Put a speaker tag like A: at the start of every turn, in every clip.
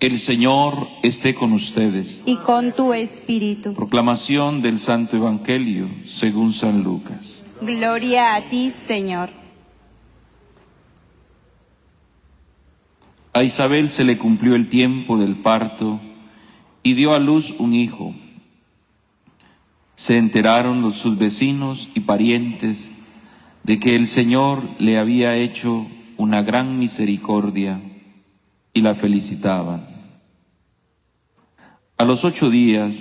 A: El Señor esté con ustedes.
B: Y con tu espíritu.
A: Proclamación del Santo Evangelio según San Lucas.
B: Gloria a ti, Señor.
A: A Isabel se le cumplió el tiempo del parto y dio a luz un hijo. Se enteraron sus vecinos y parientes de que el Señor le había hecho una gran misericordia y la felicitaban. A los 8 días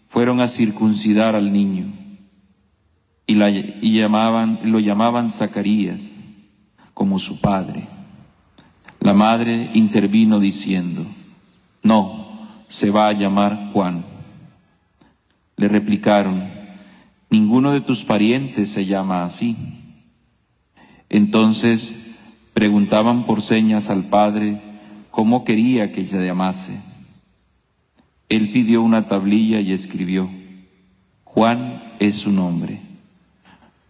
A: fueron a circuncidar al niño y lo llamaban Zacarías, como su padre. La madre intervino diciendo: no, se va a llamar Juan. Le replicaron: ninguno de tus parientes se llama así. Entonces preguntaban por señas al padre cómo quería que se llamase. Él pidió una tablilla y escribió: Juan es su nombre.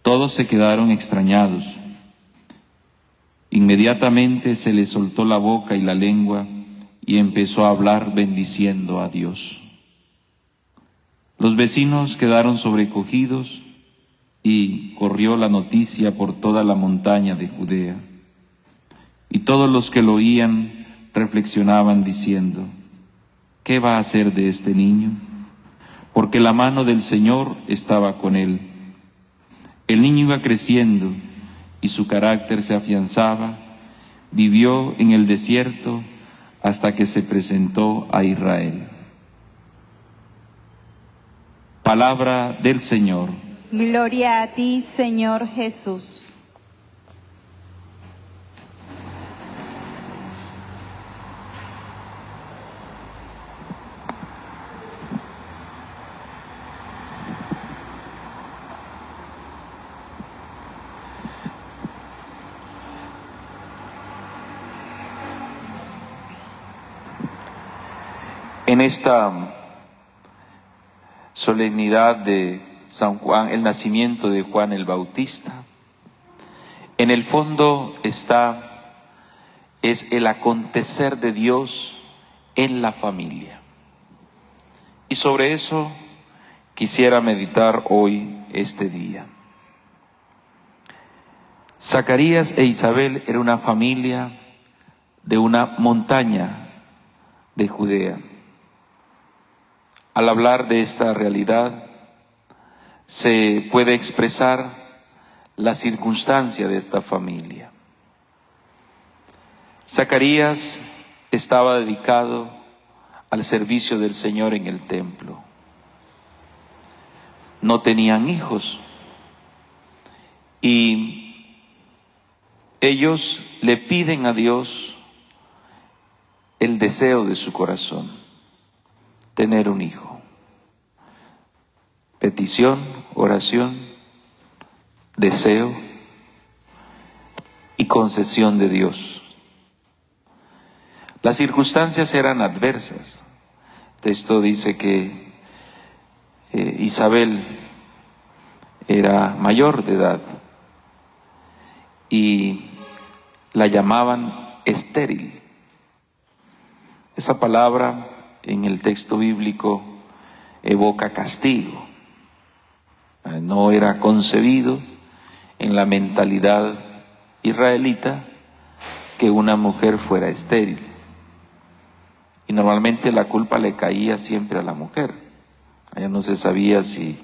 A: Todos se quedaron extrañados. Inmediatamente se le soltó la boca y la lengua y empezó a hablar bendiciendo a Dios. Los vecinos quedaron sobrecogidos y corrió la noticia por toda la montaña de Judea. Y todos los que lo oían reflexionaban diciendo: ¿qué va a hacer de este niño? Porque la mano del Señor estaba con él. El niño iba creciendo y su carácter se afianzaba. Vivió en el desierto hasta que se presentó a Israel. Palabra del Señor.
B: Gloria a ti, Señor Jesús.
A: En esta solemnidad de San Juan, el nacimiento de Juan el Bautista, en el fondo es el acontecer de Dios en la familia. Y sobre eso quisiera meditar hoy este día. Zacarías e Isabel era una familia de una montaña de Judea. Al hablar de esta realidad, se puede expresar la circunstancia de esta familia. Zacarías estaba dedicado al servicio del Señor en el templo. No tenían hijos y ellos le piden a Dios el deseo de su corazón: tener un hijo. Petición, oración, deseo y concesión de Dios. Las circunstancias eran adversas. El texto dice que Isabel era mayor de edad y la llamaban estéril. Esa palabra en el texto bíblico evoca castigo. No era concebido en la mentalidad israelita que una mujer fuera estéril. Y normalmente la culpa le caía siempre a la mujer. Allá no se sabía si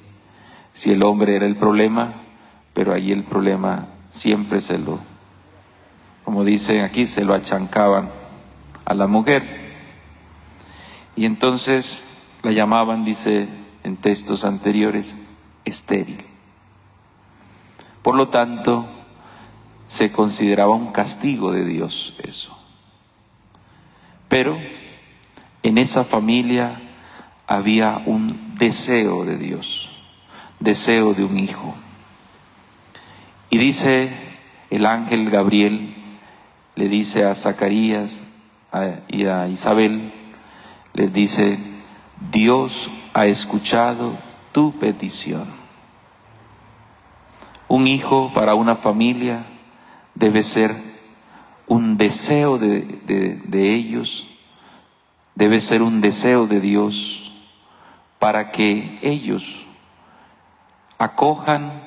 A: el hombre era el problema, pero ahí el problema siempre como dicen aquí, se lo achancaban a la mujer. Y entonces la llamaban, dice en textos anteriores, estéril. Por lo tanto, se consideraba un castigo de Dios eso. Pero en esa familia había un deseo de Dios, deseo de un hijo. Y dice el ángel Gabriel, le dice a Zacarías y a Isabel, les dice: Dios ha escuchado tu petición. Un hijo para una familia debe ser un deseo de ellos debe ser un deseo de Dios para que ellos acojan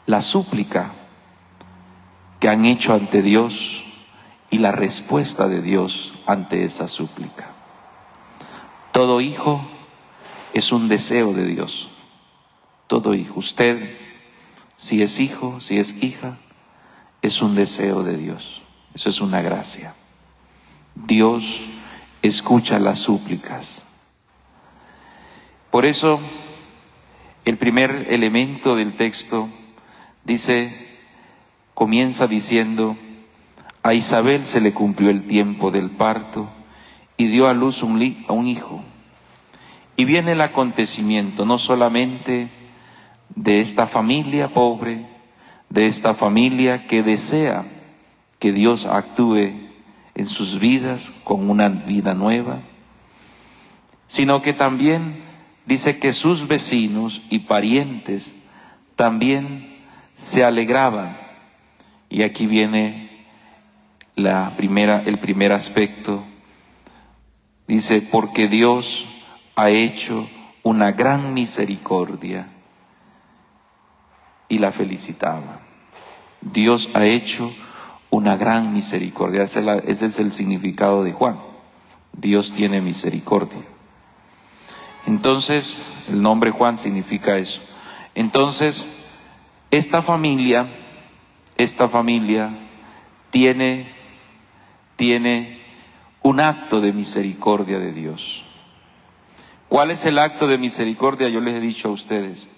A: la súplica que han hecho ante Dios y la respuesta de Dios ante esa súplica. Todo hijo es un deseo de Dios. Todo hijo. Usted, si es hijo, si es hija, es un deseo de Dios. Eso es una gracia. Dios escucha las súplicas. Por eso, el primer elemento del texto comienza diciendo: a Isabel se le cumplió el tiempo del parto y dio a luz a un hijo. Y viene el acontecimiento no solamente de esta familia pobre, de esta familia que desea que Dios actúe en sus vidas con una vida nueva, sino que también dice que sus vecinos y parientes también se alegraban. Y aquí viene el primer aspecto. Dice: porque Dios ha hecho una gran misericordia. Y la felicitaba. Dios ha hecho una gran misericordia. Ese es el significado de Juan. Dios tiene misericordia. Entonces, el nombre Juan significa eso. Entonces, esta familia tiene un acto de misericordia de Dios. ¿Cuál es el acto de misericordia? Yo les he dicho a ustedes,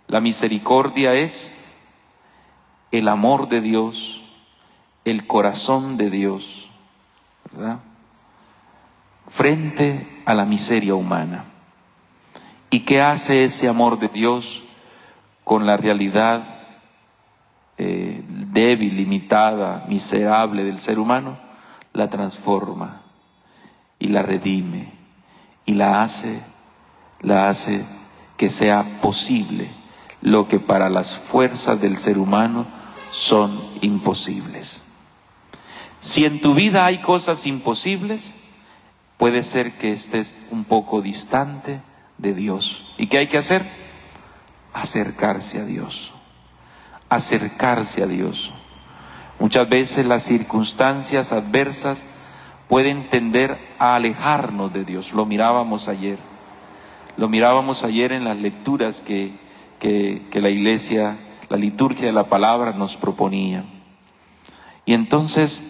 A: la misericordia es el amor de Dios, el corazón de Dios, ¿verdad?, frente a la miseria humana. ¿Y qué hace ese amor de Dios con la realidad débil, limitada, miserable del ser humano? La transforma y la redime y la hace que sea posible lo que para las fuerzas del ser humano son imposibles. Si en tu vida hay cosas imposibles, puede ser que estés un poco distante de Dios. ¿Y qué hay que hacer? Acercarse a Dios. Acercarse a Dios. Muchas veces las circunstancias adversas pueden tender a alejarnos de Dios. Lo mirábamos ayer en las lecturas que la iglesia, la liturgia de la palabra nos proponía. Y entonces,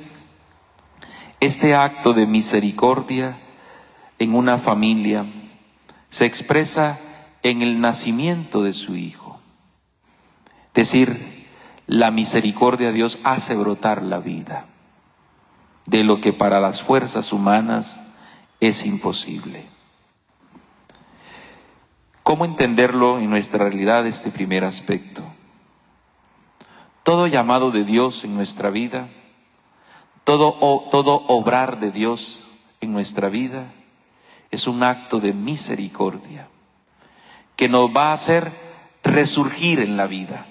A: este acto de misericordia en una familia se expresa en el nacimiento de su hijo. Es decir, la misericordia de Dios hace brotar la vida de lo que para las fuerzas humanas es imposible. ¿Cómo entenderlo en nuestra realidad, este primer aspecto? Todo llamado de Dios en nuestra vida, todo obrar de Dios en nuestra vida, es un acto de misericordia que nos va a hacer resurgir en la vida.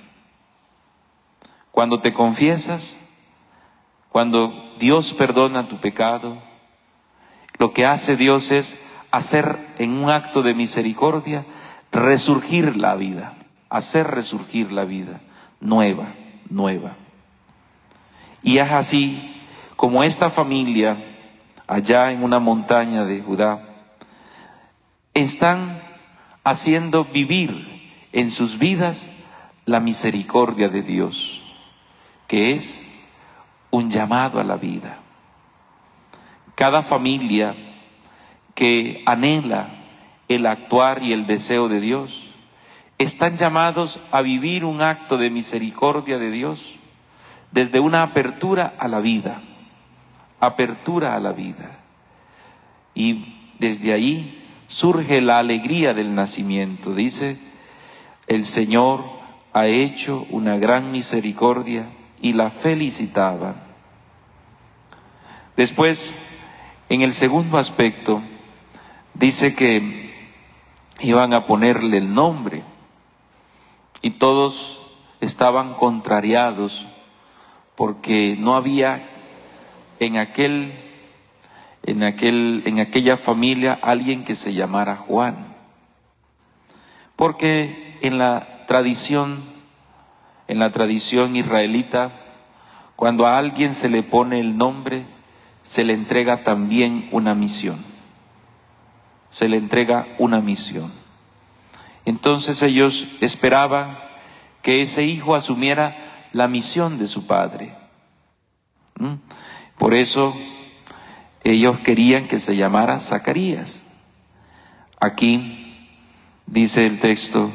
A: Cuando te confiesas, cuando Dios perdona tu pecado, lo que hace Dios es hacer en un acto de misericordia resurgir la vida, hacer resurgir la vida nueva. Y es así como esta familia allá en una montaña de Judá están haciendo vivir en sus vidas la misericordia de Dios, que es un llamado a la vida. Cada familia que anhela el actuar y el deseo de Dios están llamados a vivir un acto de misericordia de Dios desde una apertura a la vida, y desde ahí surge la alegría del nacimiento. Dice: el Señor ha hecho una gran misericordia, y la felicitaban. Después, en el segundo aspecto, dice que iban a ponerle el nombre, y todos estaban contrariados porque no había en en aquella familia alguien que se llamara Juan. Porque en la tradición israelita, cuando a alguien se le pone el nombre, se le entrega también una misión. Se le entrega una misión. Entonces ellos esperaban que ese hijo asumiera la misión de su padre. Por eso ellos querían que se llamara Zacarías. Aquí dice el texto,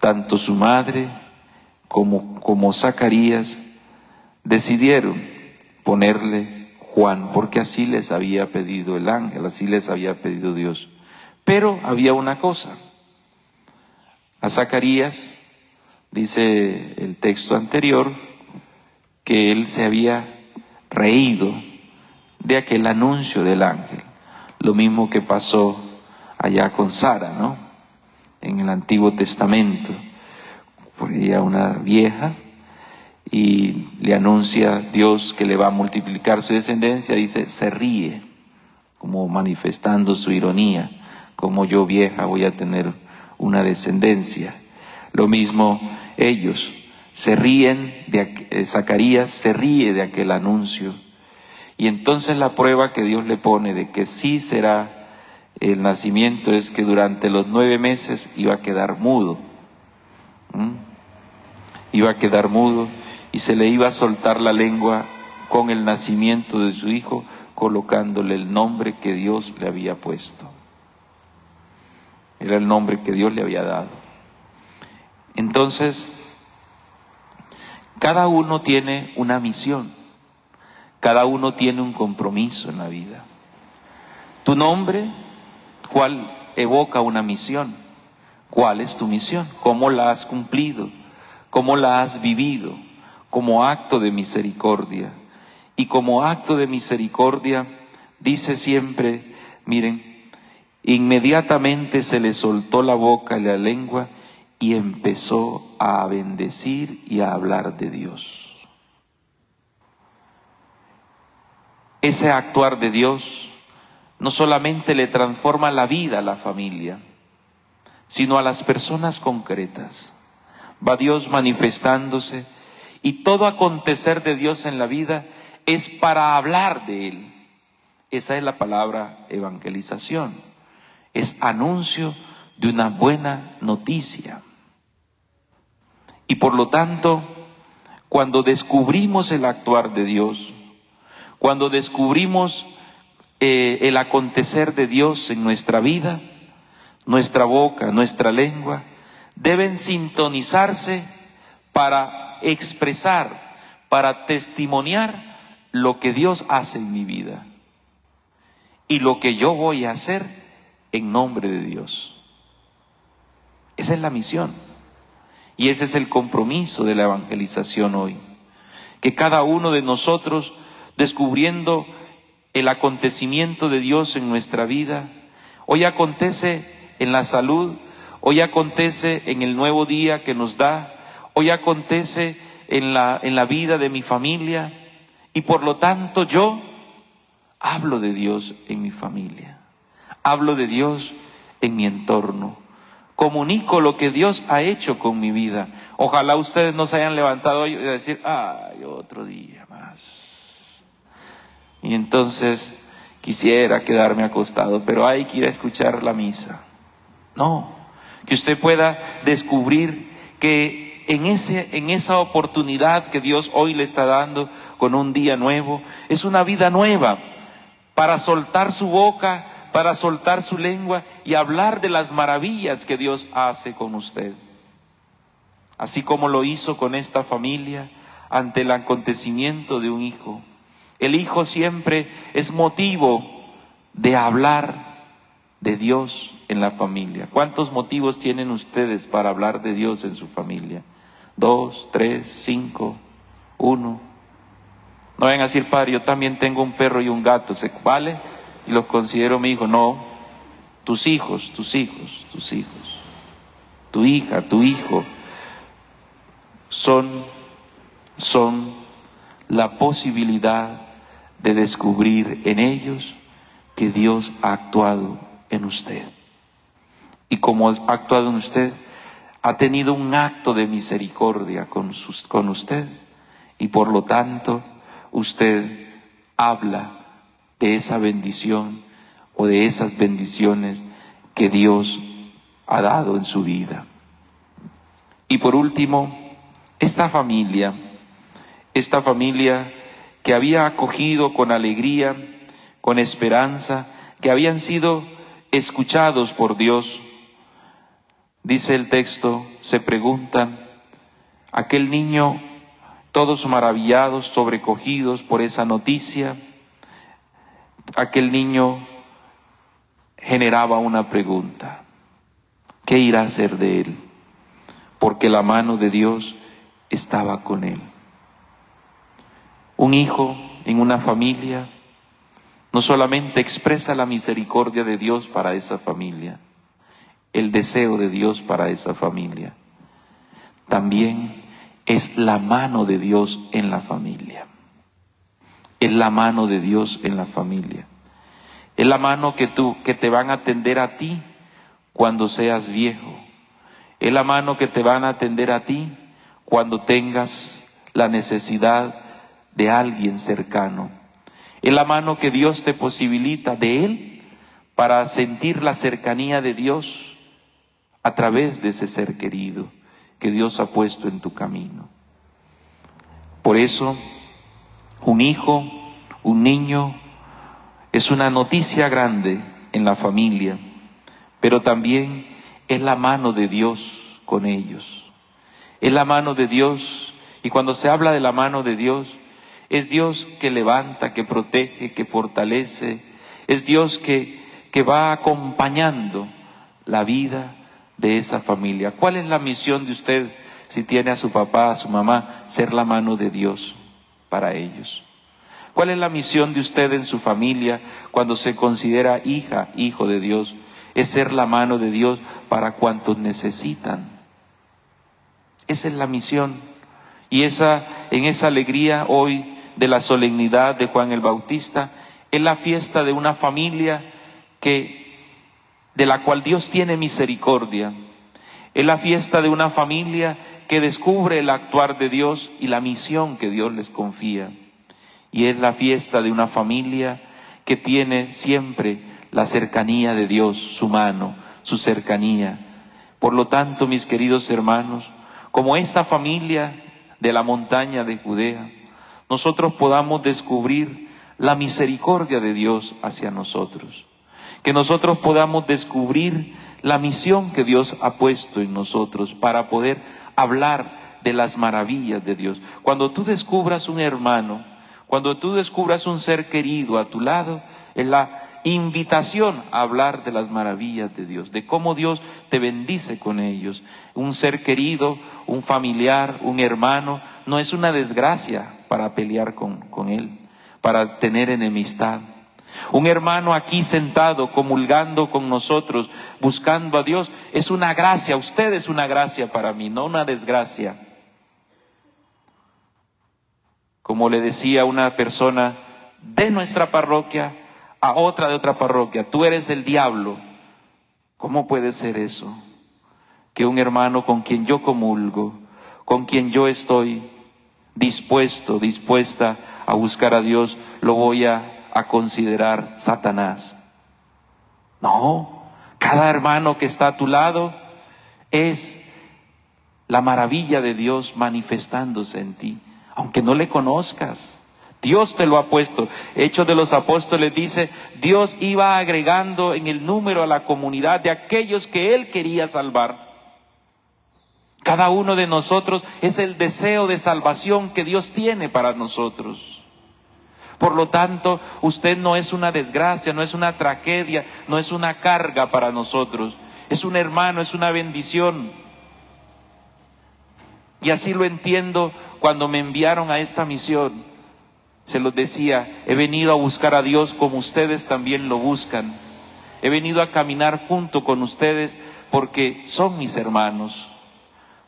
A: tanto su madre como Zacarías decidieron ponerle Juan, porque así les había pedido el ángel, así les había pedido Dios. Pero había una cosa, a Zacarías, dice el texto anterior, que él se había reído de aquel anuncio del ángel, lo mismo que pasó allá con Sara, ¿no? En el Antiguo Testamento, por ella una vieja, y le anuncia Dios que le va a multiplicar su descendencia, dice, se ríe, como manifestando su ironía, como yo vieja voy a tener una descendencia. Lo mismo ellos se ríen Zacarías se ríe de aquel anuncio, y entonces la prueba que Dios le pone de que sí será el nacimiento es que durante los 9 meses iba a quedar mudo. Iba a quedar mudo y se le iba a soltar la lengua con el nacimiento de su hijo, colocándole el nombre que Dios le había puesto. Era el nombre que Dios le había dado. Entonces, cada uno tiene una misión, cada uno tiene un compromiso en la vida. Tu nombre, ¿cuál evoca una misión? ¿Cuál es tu misión? ¿Cómo la has cumplido? ¿Cómo la has vivido? Como acto de misericordia. Y como acto de misericordia, dice siempre, miren, inmediatamente se le soltó la boca y la lengua y empezó a bendecir y a hablar de Dios. Ese actuar de Dios no solamente le transforma la vida a la familia, sino a las personas concretas. Va Dios manifestándose y todo acontecer de Dios en la vida es para hablar de Él. Esa es la palabra evangelización, es anuncio de una buena noticia. Y por lo tanto, cuando descubrimos el actuar de Dios, cuando descubrimos el acontecer de Dios en nuestra vida, nuestra boca, nuestra lengua, deben sintonizarse para expresar, para testimoniar lo que Dios hace en mi vida y lo que yo voy a hacer en nombre de Dios. Esa es la misión y ese es el compromiso de la evangelización hoy. Que cada uno de nosotros, descubriendo el acontecimiento de Dios en nuestra vida, hoy acontece en la salud, hoy acontece en el nuevo día que nos da, hoy acontece en la vida de mi familia, y por lo tanto yo hablo de Dios en mi familia, hablo de Dios en mi entorno, comunico lo que Dios ha hecho con mi vida. Ojalá ustedes no se hayan levantado hoy y decir, ay, otro día más. Y entonces quisiera quedarme acostado, pero hay que ir a escuchar la misa. No, que usted pueda descubrir que en esa oportunidad que Dios hoy le está dando con un día nuevo, es una vida nueva para soltar su boca, para soltar su lengua y hablar de las maravillas que Dios hace con usted. Así como lo hizo con esta familia ante el acontecimiento de un hijo. El hijo siempre es motivo de hablar de Dios en la familia. ¿Cuántos motivos tienen ustedes para hablar de Dios en su familia? 2, 3, 5, 1. No vayan a decir, padre, yo también tengo un perro y un gato, ¿se vale? Y los considero mi hijo. No, tus hijos, tu hija, tu hijo, son la posibilidad de descubrir en ellos que Dios ha actuado en usted. Y como ha actuado en usted, ha tenido un acto de misericordia con usted. Y por lo tanto, usted habla de esa bendición o de esas bendiciones que Dios ha dado en su vida. Y por último, esta familia que había acogido con alegría, con esperanza, que habían sido escuchados por Dios, dice el texto, se preguntan, aquel niño, todos maravillados, sobrecogidos por esa noticia, aquel niño generaba una pregunta: ¿qué irá a hacer de él? Porque la mano de Dios estaba con él. Un hijo en una familia no solamente expresa la misericordia de Dios para esa familia, el deseo de Dios para esa familia, también es la mano de Dios en la familia. Es la mano de Dios en la familia. Es la mano que te van a tender a ti cuando seas viejo. Es la mano que te van a atender a ti cuando tengas la necesidad de alguien cercano. Es la mano que Dios te posibilita de Él para sentir la cercanía de Dios a través de ese ser querido que Dios ha puesto en tu camino. Por eso, un hijo, un niño, es una noticia grande en la familia, pero también es la mano de Dios con ellos. Es la mano de Dios, y cuando se habla de la mano de Dios, es Dios que levanta, que protege, que fortalece, es Dios que va acompañando la vida de esa familia. ¿Cuál es la misión de usted si tiene a su papá, a su mamá? Ser la mano de Dios para ellos. ¿Cuál es la misión de usted en su familia cuando se considera hija, hijo de Dios? Es ser la mano de Dios para cuantos necesitan. Esa es la misión. Y en esa alegría hoy de la solemnidad de Juan el Bautista, es la fiesta de una familia de la cual Dios tiene misericordia. Es la fiesta de una familia que descubre el actuar de Dios y la misión que Dios les confía. Y es la fiesta de una familia que tiene siempre la cercanía de Dios, su mano, su cercanía. Por lo tanto, mis queridos hermanos, como esta familia de la montaña de Judea, nosotros podamos descubrir la misericordia de Dios hacia nosotros. Que nosotros podamos descubrir la misión que Dios ha puesto en nosotros para poder hablar de las maravillas de Dios. Cuando tú descubras un hermano, cuando tú descubras un ser querido a tu lado, es la invitación a hablar de las maravillas de Dios, de cómo Dios te bendice con ellos. Un ser querido, un familiar, un hermano, no es una desgracia para pelear con él, para tener enemistad. Un hermano aquí sentado, comulgando con nosotros, buscando a Dios, es una gracia. Usted es una gracia para mí, no una desgracia. Como le decía una persona de nuestra parroquia a otra de otra parroquia, tú eres el diablo. ¿Cómo puede ser eso? Que un hermano con quien yo comulgo, con quien yo estoy dispuesta a buscar a Dios, lo voy a considerar Satanás. No, cada hermano que está a tu lado es la maravilla de Dios manifestándose en ti, aunque no le conozcas. Dios te lo ha puesto. Hechos de los Apóstoles dice, Dios iba agregando en el número a la comunidad de aquellos que Él quería salvar. Cada uno de nosotros es el deseo de salvación que Dios tiene para nosotros. Por lo tanto, usted no es una desgracia, no es una tragedia, no es una carga para nosotros. Es un hermano, es una bendición. Y así lo entiendo cuando me enviaron a esta misión. Se los decía, he venido a buscar a Dios como ustedes también lo buscan. He venido a caminar junto con ustedes porque son mis hermanos,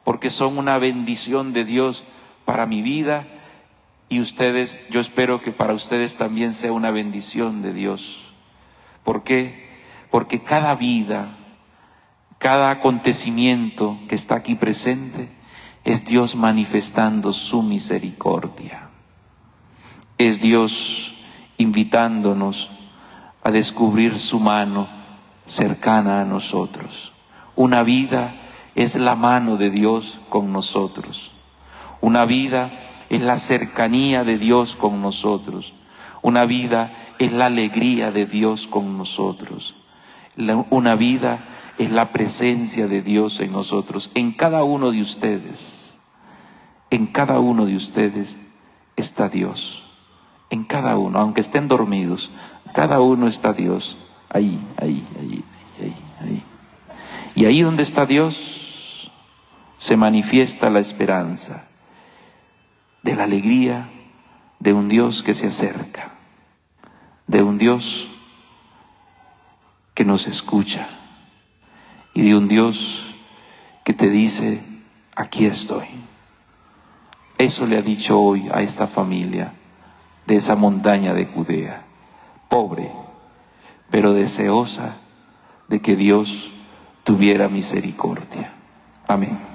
A: porque son una bendición de Dios para mi vida. Y ustedes, yo espero que para ustedes también sea una bendición de Dios. ¿Por qué? Porque cada vida, cada acontecimiento que está aquí presente es Dios manifestando su misericordia. Es Dios invitándonos a descubrir su mano cercana a nosotros. Una vida es la mano de Dios con nosotros. Una vida es la cercanía de Dios con nosotros. Una vida es la alegría de Dios con nosotros. Una vida es la presencia de Dios en nosotros. En cada uno de ustedes está Dios. En cada uno, aunque estén dormidos, cada uno está Dios. Ahí. Y ahí donde está Dios, se manifiesta la esperanza de la alegría de un Dios que se acerca, de un Dios que nos escucha y de un Dios que te dice, aquí estoy. Eso le ha dicho hoy a esta familia de esa montaña de Judea, pobre, pero deseosa de que Dios tuviera misericordia. Amén.